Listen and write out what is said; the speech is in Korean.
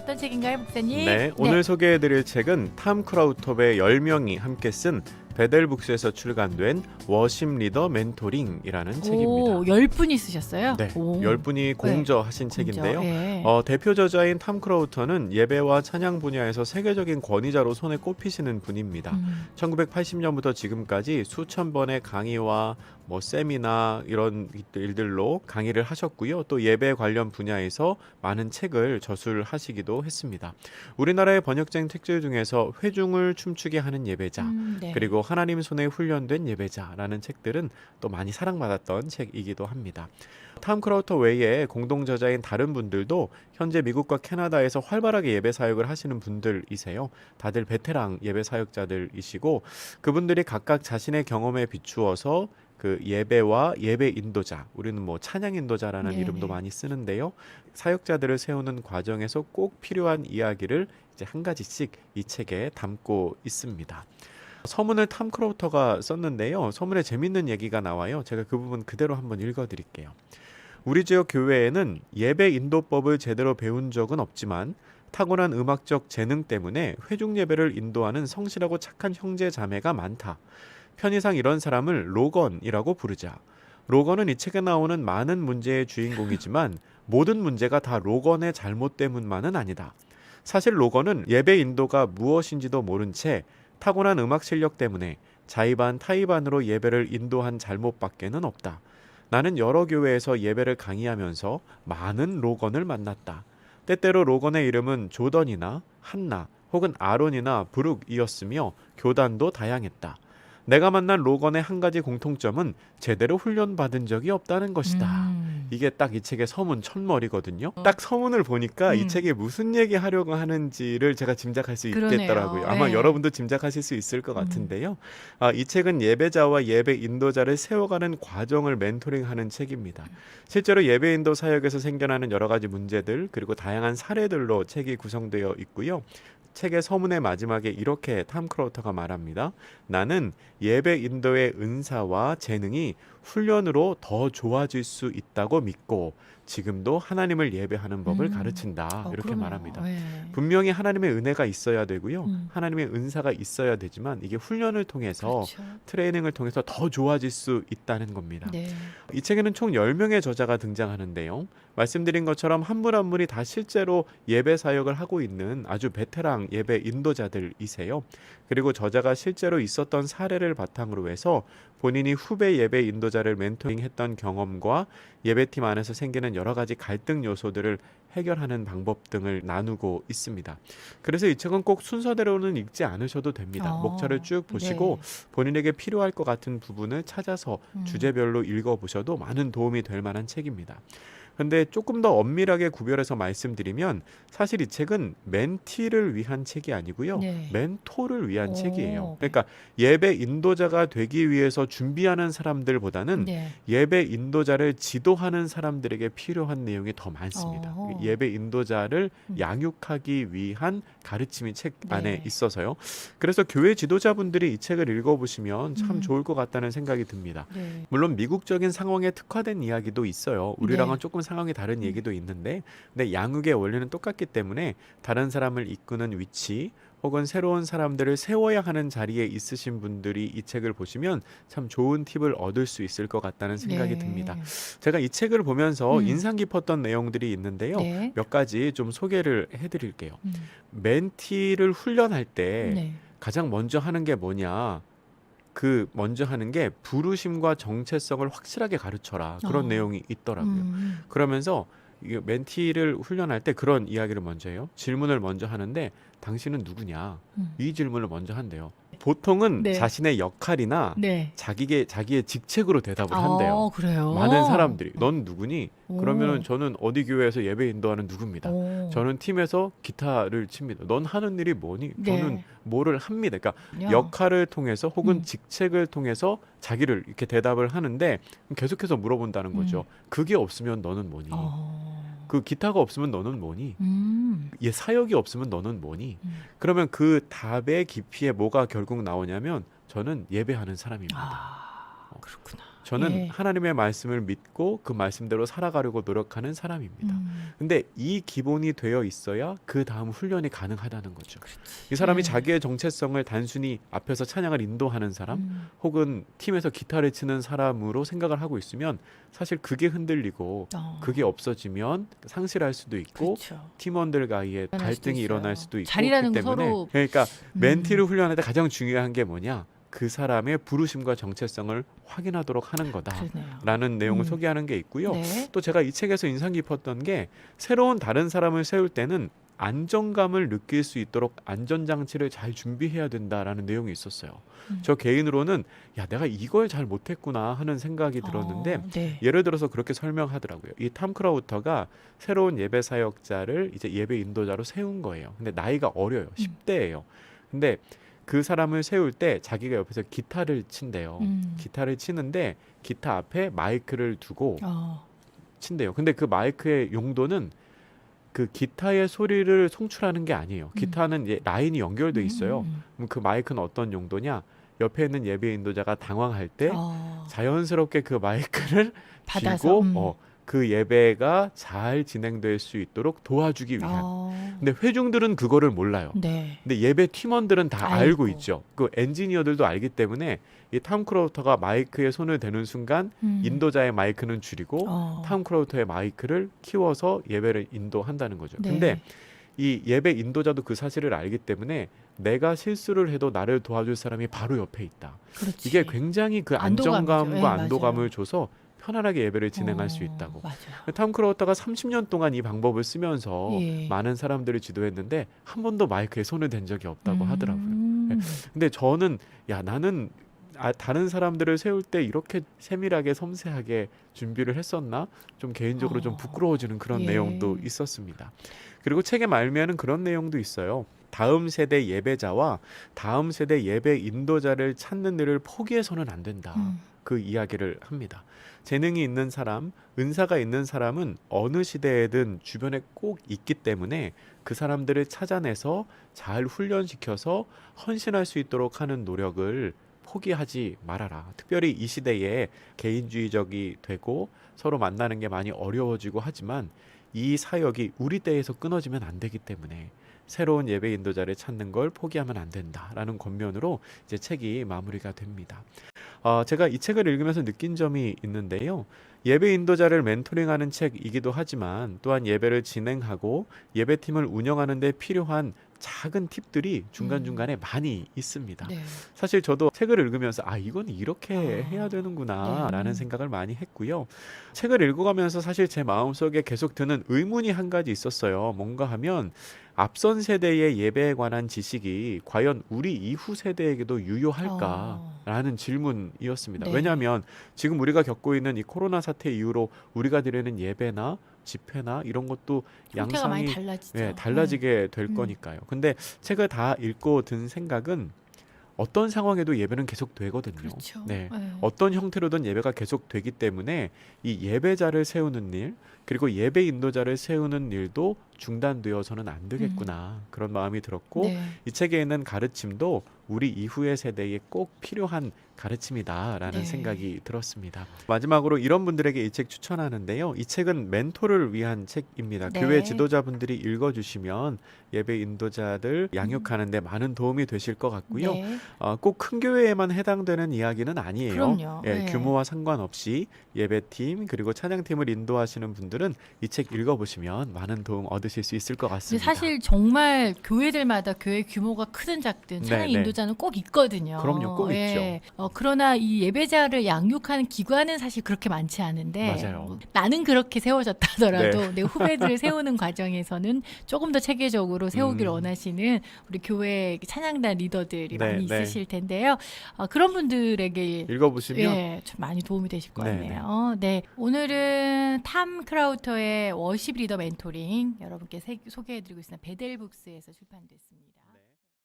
어떤 책인가요, 목사님? 네, 오늘 소개해드릴 책은 탐 크라우톱의 10명이 함께 쓴 베델북스에서 출간된 워십 리더 멘토링이라는 책입니다. 10분이 쓰셨어요? 네, 오. 10분이 공저하신 책인데요. 예. 대표 저자인 탐 크라우터는 예배와 찬양 분야에서 세계적인 권위자로 손에 꼽히시는 분입니다. 1980년부터 지금까지 수천 번의 강의와 세미나 이런 일들로 강의를 하셨고요. 또 예배 관련 분야에서 많은 책을 저술하시기도 했습니다. 우리나라의 번역된 책들 중에서 회중을 춤추게 하는 예배자, 네. 그리고 하나님 손에 훈련된 예배자라는 책들은 또 많이 사랑받았던 책이기도 합니다. 탐 크라우터 외에 공동 저자인 다른 분들도 현재 미국과 캐나다에서 활발하게 예배 사역을 하시는 분들이세요. 다들 베테랑 예배 사역자들이시고 그분들이 각각 자신의 경험에 비추어서 그 예배와 예배 인도자, 우리는 찬양 인도자라는 네네. 이름도 많이 쓰는데요. 사역자들을 세우는 과정에서 꼭 필요한 이야기를 이제 한 가지씩 이 책에 담고 있습니다. 서문을 탐 크라우터가 썼는데요. 서문에 재밌는 얘기가 나와요. 제가 그 부분 그대로 한번 읽어드릴게요. 우리 지역 교회에는 예배 인도법을 제대로 배운 적은 없지만 타고난 음악적 재능 때문에 회중 예배를 인도하는 성실하고 착한 형제 자매가 많다. 편의상 이런 사람을 로건이라고 부르자. 로건은 이 책에 나오는 많은 문제의 주인공이지만 모든 문제가 다 로건의 잘못 때문만은 아니다. 사실 로건은 예배 인도가 무엇인지도 모른 채 타고난 음악 실력 때문에 자의반 타의반으로 예배를 인도한 잘못밖에는 없다. 나는 여러 교회에서 예배를 강의하면서 많은 로건을 만났다. 때때로 로건의 이름은 조던이나 한나 혹은 아론이나 브룩이었으며 교단도 다양했다. 내가 만난 로건의 한 가지 공통점은 제대로 훈련받은 적이 없다는 것이다. 이게 딱 이 책의 서문 첫머리거든요. 딱 서문을 보니까 이 책이 무슨 얘기 하려고 하는지를 제가 짐작할 수 있겠더라고요. 아마 네. 여러분도 짐작하실 수 있을 것 같은데요. 이 책은 예배자와 예배 인도자를 세워가는 과정을 멘토링하는 책입니다. 실제로 예배 인도 사역에서 생겨나는 여러 가지 문제들 그리고 다양한 사례들로 책이 구성되어 있고요. 책의 서문의 마지막에 이렇게 탐 크라우터가 말합니다. 나는 예배 인도의 은사와 재능이 훈련으로 더 좋아질 수 있다고 믿고 지금도 하나님을 예배하는 법을 가르친다. 이렇게 그러네요. 말합니다. 네. 분명히 하나님의 은혜가 있어야 되고요. 하나님의 은사가 있어야 되지만 이게 훈련을 통해서 그렇죠. 트레이닝을 통해서 더 좋아질 수 있다는 겁니다. 네. 이 책에는 총 10명의 저자가 등장하는데요. 말씀드린 것처럼 한 분 한 분이 다 실제로 예배 사역을 하고 있는 아주 베테랑 예배 인도자들이세요. 그리고 저자가 실제로 있었던 사례를 바탕으로 해서 본인이 후배 예배 인도자를 멘토링했던 경험과 예배팀 안에서 생기는 여러 가지 갈등 요소들을 해결하는 방법 등을 나누고 있습니다. 그래서 이 책은 꼭 순서대로는 읽지 않으셔도 됩니다. 목차를 쭉 보시고 본인에게 필요할 것 같은 부분을 찾아서 주제별로 읽어보셔도 많은 도움이 될 만한 책입니다. 근데 조금 더 엄밀하게 구별해서 말씀드리면 사실 이 책은 멘티를 위한 책이 아니고요. 네. 멘토를 위한 오, 책이에요. 네. 그러니까 예배 인도자가 되기 위해서 준비하는 사람들보다는 네. 예배 인도자를 지도하는 사람들에게 필요한 내용이 더 많습니다. 예배 인도자를 양육하기 위한 가르침이 책 안에 네. 있어서요. 그래서 교회 지도자분들이 이 책을 읽어보시면 참 좋을 것 같다는 생각이 듭니다. 네. 물론 미국적인 상황에 특화된 이야기도 있어요. 우리랑은 네. 조금 상황이 다른 얘기도 있는데 근데 양육의 원리는 똑같기 때문에 다른 사람을 이끄는 위치 혹은 새로운 사람들을 세워야 하는 자리에 있으신 분들이 이 책을 보시면 참 좋은 팁을 얻을 수 있을 것 같다는 생각이 네. 듭니다. 제가 이 책을 보면서 인상 깊었던 내용들이 있는데요. 네. 몇 가지 좀 소개를 해드릴게요. 음. 멘티를 훈련할 때 네. 가장 먼저 하는 게 뭐냐? 먼저 하는 게 부르심과 정체성을 확실하게 가르쳐라. 그런 내용이 있더라고요. 그러면서 이게 멘티를 훈련할 때 그런 이야기를 먼저 해요. 질문을 먼저 하는데 당신은 누구냐? 이 질문을 먼저 한대요. 보통은 네. 자신의 역할이나 네. 자기의 직책으로 대답을 한대요. 그래요? 많은 사람들이 넌 누구니? 오. 그러면은 저는 어디 교회에서 예배 인도하는 누구입니다. 오. 저는 팀에서 기타를 칩니다. 넌 하는 일이 뭐니? 네. 저는 뭐를 합니다. 그러니까 야. 역할을 통해서 혹은 음. 직책을 통해서 자기를 이렇게 대답을 하는데 계속해서 물어본다는 거죠. 그게 없으면 너는 뭐니? 그 기타가 없으면 너는 뭐니? 사역이 없으면 너는 뭐니? 그러면 그 답의 깊이에 뭐가 결국 나오냐면 저는 예배하는 사람입니다. 그렇구나. 저는 예. 하나님의 말씀을 믿고 그 말씀대로 살아가려고 노력하는 사람입니다. 근데 이 기본이 되어 있어야 그 다음 훈련이 가능하다는 거죠. 이 사람이 예. 자기의 정체성을 단순히 앞에서 찬양을 인도하는 사람 혹은 팀에서 기타를 치는 사람으로 생각을 하고 있으면 사실 그게 흔들리고 그게 없어지면 상실할 수도 있고 그렇죠. 팀원들과의 일어날 수도 갈등이 있어요. 일어날 수도 있고 자리라는 그렇기 거 때문에 서로 그러니까 멘티를 훈련할 때 가장 중요한 게 뭐냐? 그 사람의 부르심과 정체성을 확인하도록 하는 그러네요. 거다라는 내용을 소개하는 게 있고요. 네. 또 제가 이 책에서 인상 깊었던 게 새로운 다른 사람을 세울 때는 안정감을 느낄 수 있도록 안전장치를 잘 준비해야 된다라는 내용이 있었어요. 저 개인으로는 야 내가 이걸 잘 못했구나 하는 생각이 들었는데 네. 예를 들어서 그렇게 설명하더라고요. 이 탐 크라우터가 새로운 예배 사역자를 이제 예배 인도자로 세운 거예요. 근데 나이가 어려요. 10대예요. 근데 그 사람을 세울 때 자기가 옆에서 기타를 친대요. 기타를 치는데 기타 앞에 마이크를 두고 친대요. 근데 그 마이크의 용도는 그 기타의 소리를 송출하는 게 아니에요. 기타는 이제 라인이 연결돼 있어요. 그럼 그 마이크는 어떤 용도냐? 옆에 있는 예배 인도자가 당황할 때 자연스럽게 그 마이크를 받아서 쥐고 그 예배가 잘 진행될 수 있도록 도와주기 위한. 근데 회중들은 그거를 몰라요. 네. 근데 예배 팀원들은 다 알고 알고. 있죠. 그 엔지니어들도 알기 때문에 이 탐 크라우터가 마이크에 손을 대는 순간 인도자의 마이크는 줄이고 탐 크라우터의 마이크를 키워서 예배를 인도한다는 거죠. 네. 근데 이 예배 인도자도 그 사실을 알기 때문에 내가 실수를 해도 나를 도와줄 사람이 바로 옆에 있다. 그렇지. 이게 굉장히 그 안도감이죠. 안정감과 예, 안도감을 맞아요. 줘서 편안하게 예배를 진행할 수 있다고. 맞아요. 탐 크라우터가 30년 동안 이 방법을 쓰면서 예. 많은 사람들을 지도했는데 한 번도 마이크에 손을 댄 적이 없다고 하더라고요. 근데 저는 나는 다른 사람들을 세울 때 이렇게 세밀하게 섬세하게 준비를 했었나? 좀 개인적으로 좀 부끄러워지는 그런 예. 내용도 있었습니다. 그리고 책의 말미에는 그런 내용도 있어요. 다음 세대 예배자와 다음 세대 예배 인도자를 찾는 일을 포기해서는 안 된다. 그 이야기를 합니다. 재능이 있는 사람, 은사가 있는 사람은 어느 시대에든 주변에 꼭 있기 때문에 그 사람들을 찾아내서 잘 훈련시켜서 헌신할 수 있도록 하는 노력을 포기하지 말아라. 특별히 이 시대에 개인주의적이 되고 서로 만나는 게 많이 어려워지고 하지만 이 사역이 우리 때에서 끊어지면 안 되기 때문에 새로운 예배 인도자를 찾는 걸 포기하면 안 된다라는 권면으로 이제 책이 마무리가 됩니다. 제가 이 책을 읽으면서 느낀 점이 있는데요. 예배 인도자를 멘토링하는 책이기도 하지만 또한 예배를 진행하고 예배팀을 운영하는 데 필요한 작은 팁들이 중간중간에 많이 있습니다. 네. 사실 저도 책을 읽으면서 이건 이렇게 해야 되는구나 네. 라는 생각을 많이 했고요. 책을 읽어가면서 사실 제 마음속에 계속 드는 의문이 한 가지 있었어요. 뭔가 하면 앞선 세대의 예배에 관한 지식이 과연 우리 이후 세대에게도 유효할까라는 질문이었습니다. 네. 왜냐하면 지금 우리가 겪고 있는 이 코로나 사태 이후로 우리가 드리는 예배나 집회나 이런 것도 형태가 많이 양상이 달라지죠. 달라지게 될 거니까요. 근데 책을 다 읽고 든 생각은 어떤 상황에도 예배는 계속 되거든요. 그렇죠. 네. 네. 어떤 형태로든 예배가 계속 되기 때문에 이 예배자를 세우는 일 그리고 예배 인도자를 세우는 일도 중단되어서는 안 되겠구나 그런 마음이 들었고 네. 이 책에 있는 가르침도 우리 이후의 세대에 꼭 필요한 가르침이다라는 네. 생각이 들었습니다. 마지막으로 이런 분들에게 이 책 추천하는데요. 이 책은 멘토를 위한 책입니다. 네. 교회 지도자분들이 읽어주시면 예배 인도자들 양육하는 데 많은 도움이 되실 것 같고요. 네. 꼭 큰 교회에만 해당되는 이야기는 아니에요. 그럼요. 네. 규모와 상관없이 예배팀 그리고 찬양팀을 인도하시는 분들은 이 책 읽어보시면 많은 도움 얻으실 수 있을 것 근데 같습니다. 사실 정말 교회들마다 교회 규모가 크든 작든 찬양 네, 네. 인도자는 꼭 있거든요. 그럼요, 꼭 있죠. 그러나 이 예배자를 양육하는 기관은 사실 그렇게 많지 않은데 맞아요. 나는 그렇게 세워졌다 하더라도 내 후배들을 세우는 과정에서는 조금 더 체계적으로 세우기를 원하시는 우리 교회 찬양단 리더들이 네, 많이 네. 있으실 텐데요. 그런 분들에게 읽어보시면 좀 많이 도움이 되실 것 네, 같네요. 네. 오늘은 탐 크라우터의 워십 리더 멘토링 여러분께 소개해드리고 있습니다. 베델북스에서 출판됐습니다.